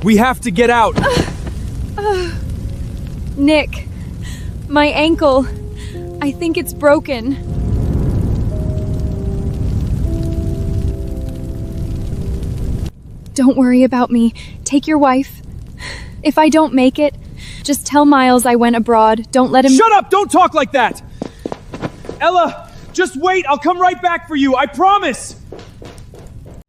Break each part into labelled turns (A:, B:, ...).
A: We have to get out.
B: Nick, my ankle. I think it's broken. Don't worry about me. Take your wife. If I don't make it, just tell Miles I went abroad. Don't let him—
A: Shut up! Don't talk like that! Ella, just wait. I'll come right back for you. I promise!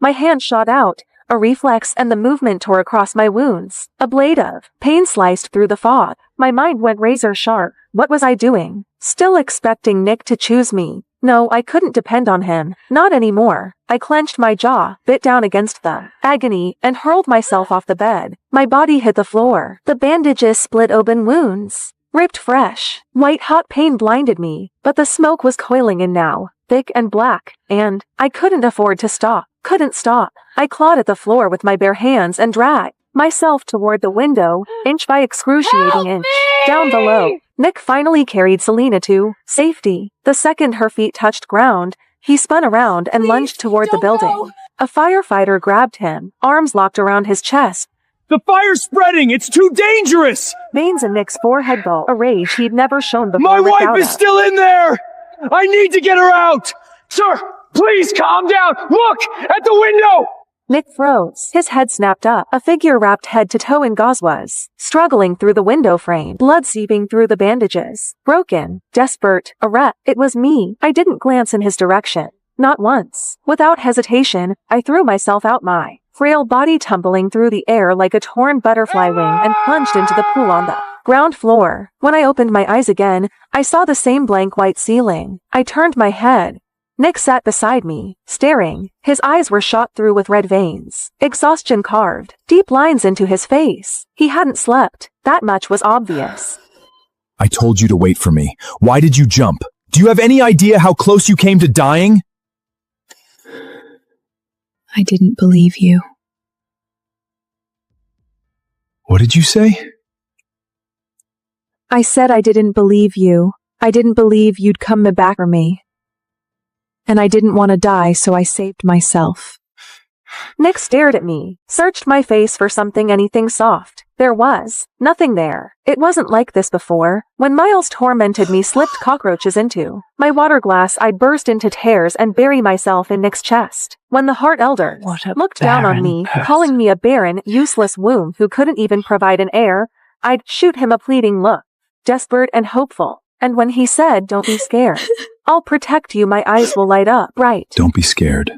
C: My hand shot out, a reflex, and the movement tore across my wounds. A blade of pain sliced through the fog. My mind went razor sharp. What was I doing? Still expecting Nick to choose me. No, I couldn't depend on him. Not anymore. I clenched my jaw, bit down against the agony, and hurled myself off the bed. My body hit the floor. The bandages split open wounds. Ripped fresh. White-hot pain blinded me, but the smoke was coiling in now, thick and black, and I couldn't afford to stop. Couldn't stop. I clawed at the floor with my bare hands and dragged myself toward the window, inch by excruciating inch. Down below, Nick finally carried Selena to safety. The second her feet touched ground, he spun around and lunged toward the building.
B: Go.
C: A firefighter grabbed him, arms locked around his chest.
A: The fire's spreading! It's too dangerous!
C: Veins in Nick's forehead bulged, a rage he'd never shown before.
A: My
C: ripped
A: wife
C: out
A: is
C: of.
A: still in there! I need to get her out! Sir, please calm down! Look! At the window!
C: Nick froze. His head snapped up. A figure wrapped head to toe in gauze was struggling through the window frame, blood seeping through the bandages. Broken, desperate, a wreck. It was me. I didn't glance in his direction. Not once. Without hesitation, I threw myself out, my frail body tumbling through the air like a torn butterfly wing, and plunged into the pool on the ground floor. When I opened my eyes again, I saw the same blank white ceiling. I turned my head. Nick sat beside me, staring. His eyes were shot through with red veins. Exhaustion carved deep lines into his face. He hadn't slept. That much was obvious.
D: I told you to wait for me. Why did you jump? Do you have any idea how close you came to dying?
B: I didn't believe you.
D: What did you say?
B: I said I didn't believe you. I didn't believe you'd come back for me. And I didn't want to die, so I saved myself.
C: Nick stared at me, searched my face for something, anything soft. There was nothing there. It wasn't like this before. When Miles tormented me, slipped cockroaches into my water glass, I'd burst into tears and bury myself in Nick's chest. When the Hart elder looked down on me, calling me a barren, useless womb who couldn't even provide an heir, I'd shoot him a pleading look, desperate and hopeful. And when he said, "Don't be scared. I'll protect you," my eyes will light up bright.
D: Don't be scared.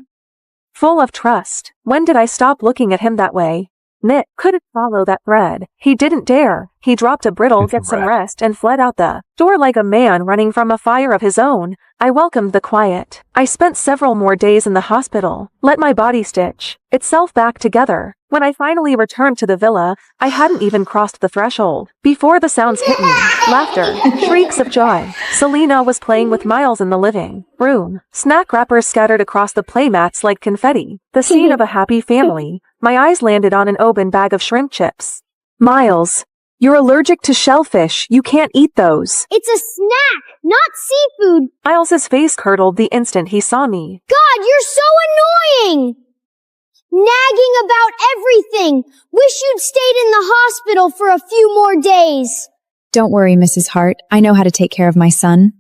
C: Full of trust. When did I stop looking at him that way? Nick couldn't follow that thread. He didn't dare. He dropped a brittle, "Get some rest," and fled out the door like a man running from a fire of his own. I welcomed the quiet. I spent several more days in the hospital, let my body stitch itself back together. When I finally returned to the villa, I hadn't even crossed the threshold before the sounds hit me. Laughter, shrieks of joy. Selena was playing with Miles in the living room. Snack wrappers scattered across the playmats like confetti. The scene of a happy family. My eyes landed on an open bag of shrimp chips. "Miles, you're allergic to shellfish. You can't eat those."
E: It's a snack, not seafood.
C: Miles's face curdled the instant he saw me.
E: God, you're so annoying! Nagging about everything. Wish you'd stayed in the hospital for a few more days.
B: Don't worry, Mrs. Hart. I know how to take care of my son.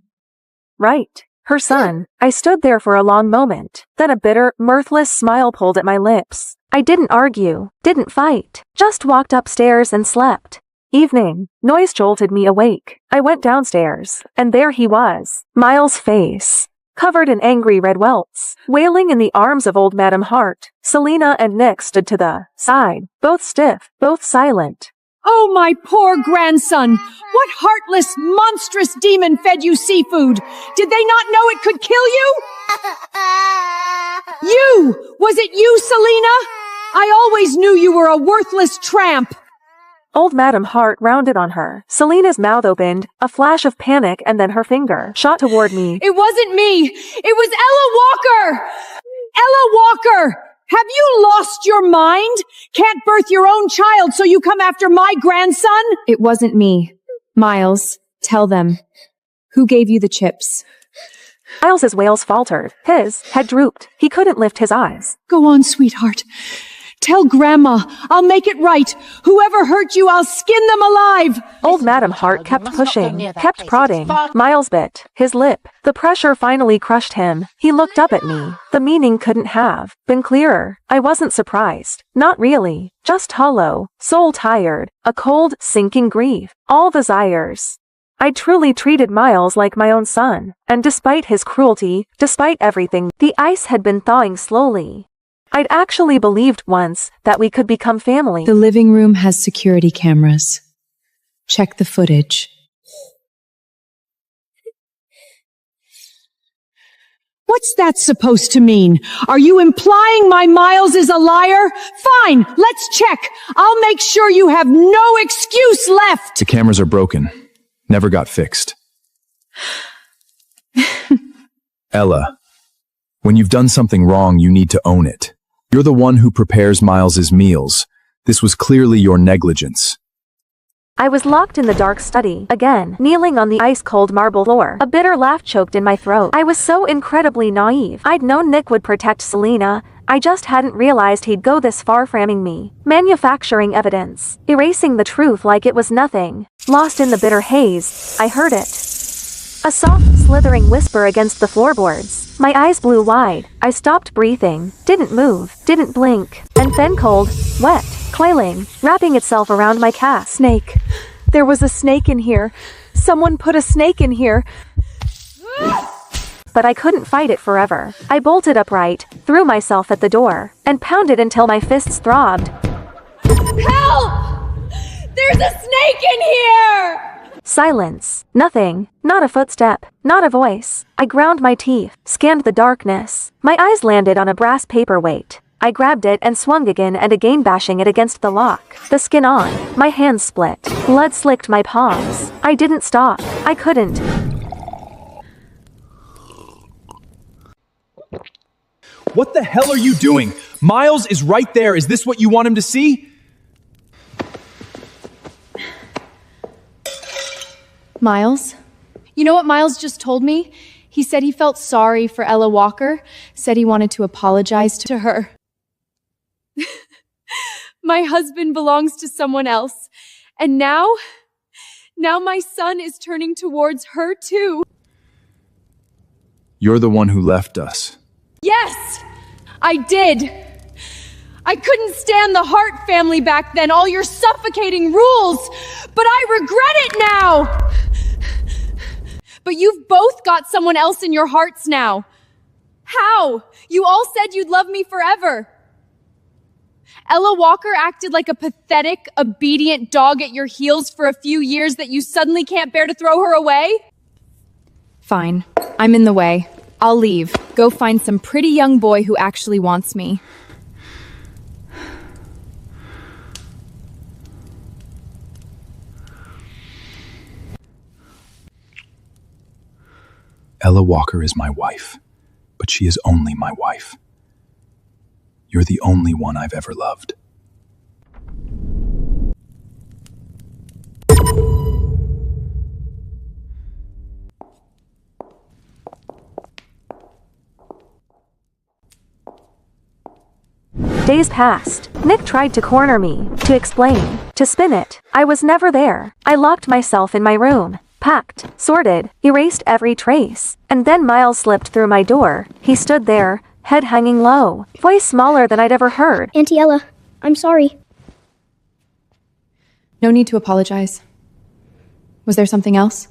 C: Right. Her son. I stood there for a long moment. Then a bitter, mirthless smile pulled at my lips. I didn't argue, didn't fight, just walked upstairs and slept. Evening. Noise jolted me awake. I went downstairs, and there he was. Miles' face, covered in angry red welts, wailing in the arms of old Madame Hart. Selena and Nick stood to the side, both stiff, both silent.
F: "Oh, my poor grandson! What heartless, monstrous demon fed you seafood? Did they not know it could kill you?" "You! Was it you, Selena? I always knew you were a worthless tramp."
C: Old Madame Hart rounded on her. Selena's mouth opened, a flash of panic, and then her finger shot toward me.
F: "It wasn't me! It was Ella Walker! Ella Walker! Have you lost your mind? Can't birth your own child, so you come after my grandson?"
B: It wasn't me. Miles, tell them. Who gave you the chips?
C: Miles's wails faltered. His head drooped. He couldn't lift his eyes.
F: "Go on, sweetheart. Tell Grandma. I'll make it right. Whoever hurt you, I'll skin them alive.
C: Old Madam Hart kept pushing, kept prodding. Miles bit his lip. The pressure finally crushed him. He looked up at me. The meaning couldn't have been clearer. I wasn't surprised. Not really. Just hollow, soul tired, a cold, sinking grief. All desires. I truly treated Miles like my own son. And despite his cruelty, despite everything, the ice had been thawing slowly. I'd actually believed once that we could become family.
G: The living room has security cameras. Check the footage.
F: What's that supposed to mean? Are you implying my Miles is a liar? Fine, let's check. I'll make sure you have no excuse left.
D: The cameras are broken. Never got fixed. Ella, when you've done something wrong, you need to own it. You're the one who prepares Miles's meals. This was clearly your negligence.
C: I was locked in the dark study, again, kneeling on the ice-cold marble floor. A bitter laugh choked in my throat. I was so incredibly naive. I'd known Nick would protect Selena. I just hadn't realized he'd go this far framing me. Manufacturing evidence. Erasing the truth like it was nothing. Lost in the bitter haze, I heard it. A soft, slithering whisper against the floorboards. My eyes blew wide. I stopped breathing, didn't move, didn't blink. And then cold, wet, coiling, wrapping itself around my calf.
B: Snake. There was a snake in here. Someone put a snake in here.
C: But I couldn't fight it forever. I bolted upright, threw myself at the door, and pounded until my fists throbbed.
F: Help! There's a snake in here!
C: Silence. Nothing. Not a footstep. Not a voice. I ground my teeth, scanned the darkness. My eyes landed on a brass paperweight. I grabbed it and swung again and again, bashing it against the lock. The skin on. My hands split. Blood slicked my palms. I didn't stop. I couldn't.
D: What the hell are you doing? Miles is right there. Is this what you want him to see?
G: Miles? You know what Miles just told me? He said he felt sorry for Ella Walker, said he wanted to apologize to her. My husband belongs to someone else, and now my son is turning towards her too.
D: You're the one who left us.
G: Yes, I did. I couldn't stand the Hart family back then, all your suffocating rules, but I regret it now. But you've both got someone else in your hearts now. How? You all said you'd love me forever. Ella Walker acted like a pathetic, obedient dog at your heels for a few years that you suddenly can't bear to throw her away? Fine. I'm in the way. I'll leave. Go find some pretty young boy who actually wants me.
D: Ella Walker is my wife, but she is only my wife. You're the only one I've ever loved.
C: Days passed. Nick tried to corner me, to explain, to spin it. I was never there. I locked myself in my room, packed, sorted, erased every trace. And then Miles slipped through my door. He stood there, head hanging low, voice smaller than I'd ever heard.
E: Auntie Ella, I'm sorry.
G: No need to apologize. Was there something else?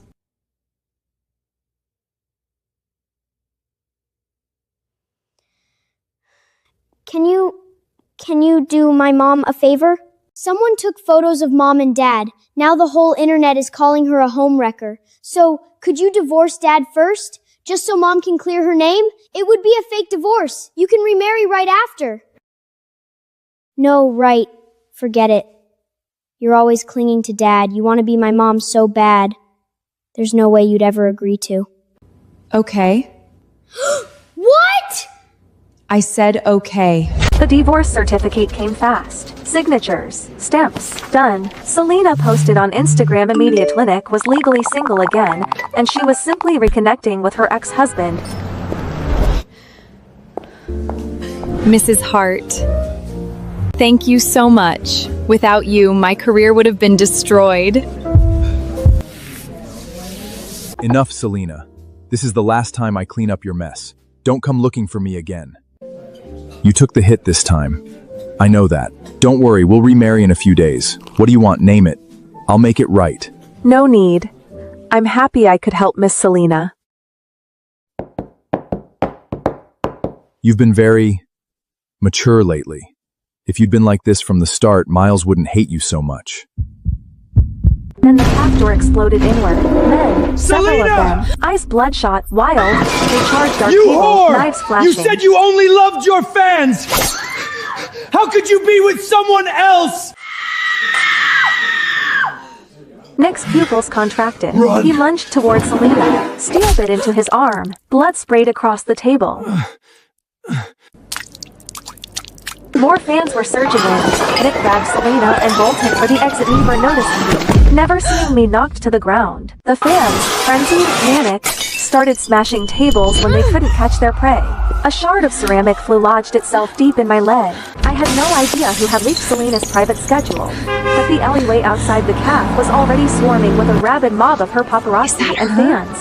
E: Can you do my mom a favor? Someone took photos of Mom and Dad. Now the whole internet is calling her a homewrecker. So, could you divorce Dad first? Just so Mom can clear her name? It would be a fake divorce. You can remarry right after. No, right. Forget it. You're always clinging to Dad. You want to be my mom so bad. There's no way you'd ever agree to.
G: Okay.
E: What?
G: I said okay.
C: The divorce certificate came fast. Signatures, stamps, done. Selena posted on Instagram immediately Nick was legally single again, and she was simply reconnecting with her ex-husband.
G: Mrs. Hart, Thank you so much. Without you, my career would have been destroyed.
D: Enough, Selena. This is the last time I clean up your mess. Don't come looking for me again. You took the hit this time. I know that. Don't worry, we'll remarry in a few days. What do you want? Name it. I'll make it right.
C: No need. I'm happy I could help Miss Selena.
D: You've been very mature lately. If you'd been like this from the start, Miles wouldn't hate you so much.
C: Then the path door exploded inward. Men, several of them, eyes bloodshot, wild, they charged our
A: You
C: table,
A: whore!
C: knives flashing.
A: You said you only loved your fans! How could you be with someone else?
C: Nick's pupils contracted.
A: Run.
C: He lunged towards Selena, steel bit into his arm. Blood sprayed across the table. More fans were surging in. Nick grabbed Selena and bolted for the exit, never noticing me, never seeing me knocked to the ground. The fans, frenzied, manic, started smashing tables when they couldn't catch their prey. A shard of ceramic flew lodged itself deep in my leg. I had no idea who had leaked Selena's private schedule, but the alleyway outside the cafe was already swarming with a rabid mob of her paparazzi and fans.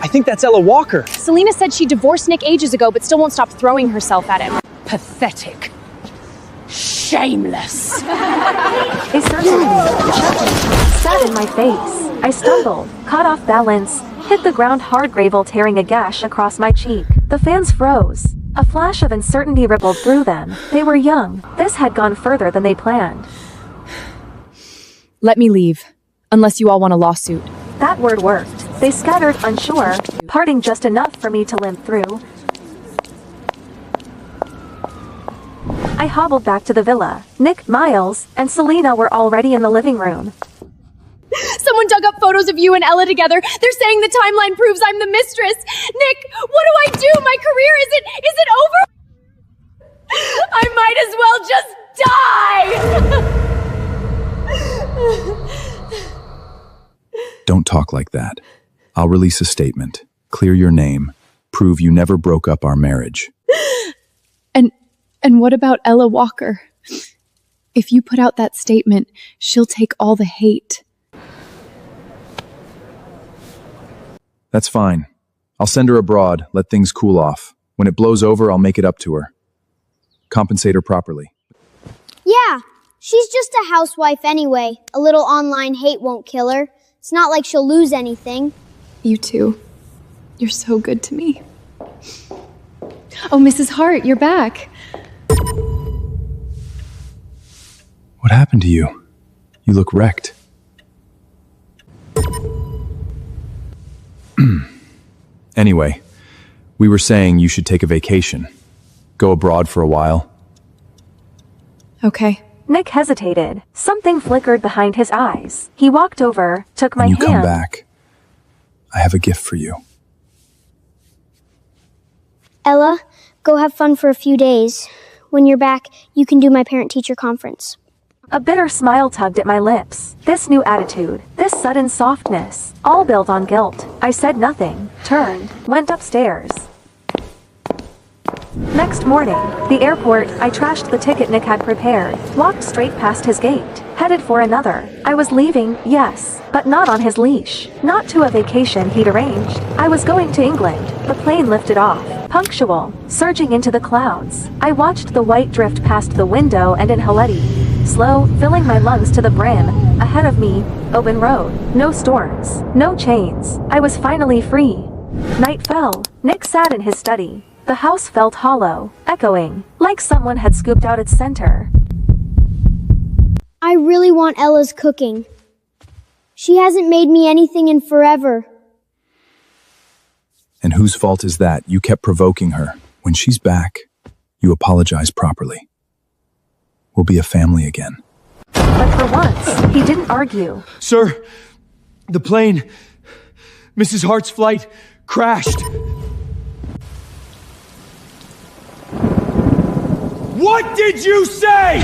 A: I think that's Ella Walker.
H: Selena said she divorced Nick ages ago, but still won't stop throwing herself at him.
F: Pathetic. Shameless.
C: They surged at me, chuckling, sat in my face. I stumbled, caught off balance, hit the ground hard, gravel tearing a gash across my cheek. The fans froze. A flash of uncertainty rippled through them. They were young. This had gone further than they planned.
G: Let me leave. Unless you all want a lawsuit.
C: That word worked. They scattered, unsure, parting just enough for me to limp through. I hobbled back to the villa. Nick, Miles, and Selena were already in the living room.
H: Someone dug up photos of you and Ella together. They're saying the timeline proves I'm the mistress. Nick, what do I do? My career, is it over? I might as well just die!
D: Don't talk like that. I'll release a statement, clear your name, prove you never broke up our marriage.
G: And what about Ella Walker? If you put out that statement, she'll take all the hate.
D: That's fine. I'll send her abroad, let things cool off. When it blows over, I'll make it up to her. Compensate her properly.
E: Yeah, she's just a housewife anyway. A little online hate won't kill her. It's not like she'll lose anything.
G: You too. You're so good to me. Oh, Mrs. Hart, you're back.
D: What happened to you? You look wrecked. Anyway, we were saying you should take a vacation. Go abroad for a while.
G: Okay.
C: Nick hesitated. Something flickered behind his eyes. He walked over, took my
D: When
C: hand.
D: you come back, I have a gift for you.
E: Ella, go have fun for a few days. When you're back, you can do my parent-teacher conference.
C: A bitter smile tugged at my lips. This new attitude, this sudden softness, all built on guilt. I said nothing, turned, went upstairs. Next morning, the airport, I trashed the ticket Nick had prepared, walked straight past his gate, headed for another. I was leaving, yes, but not on his leash. Not to a vacation he'd arranged. I was going to England. The plane lifted off, punctual, surging into the clouds. I watched the white drift past the window and inhale it. Slow, filling my lungs to the brim. Ahead of me, open road. No storms, no chains. I was finally free. Night fell. Nick sat in his study. The house felt hollow, echoing, like someone had scooped out its center.
E: I really want Ella's cooking. She hasn't made me anything in forever.
D: And whose fault is that? You kept provoking her. When she's back, you apologize properly. We'll be a family again.
C: But for once, he didn't argue.
A: Sir, the plane, Mrs. Hart's flight, crashed. What did you say?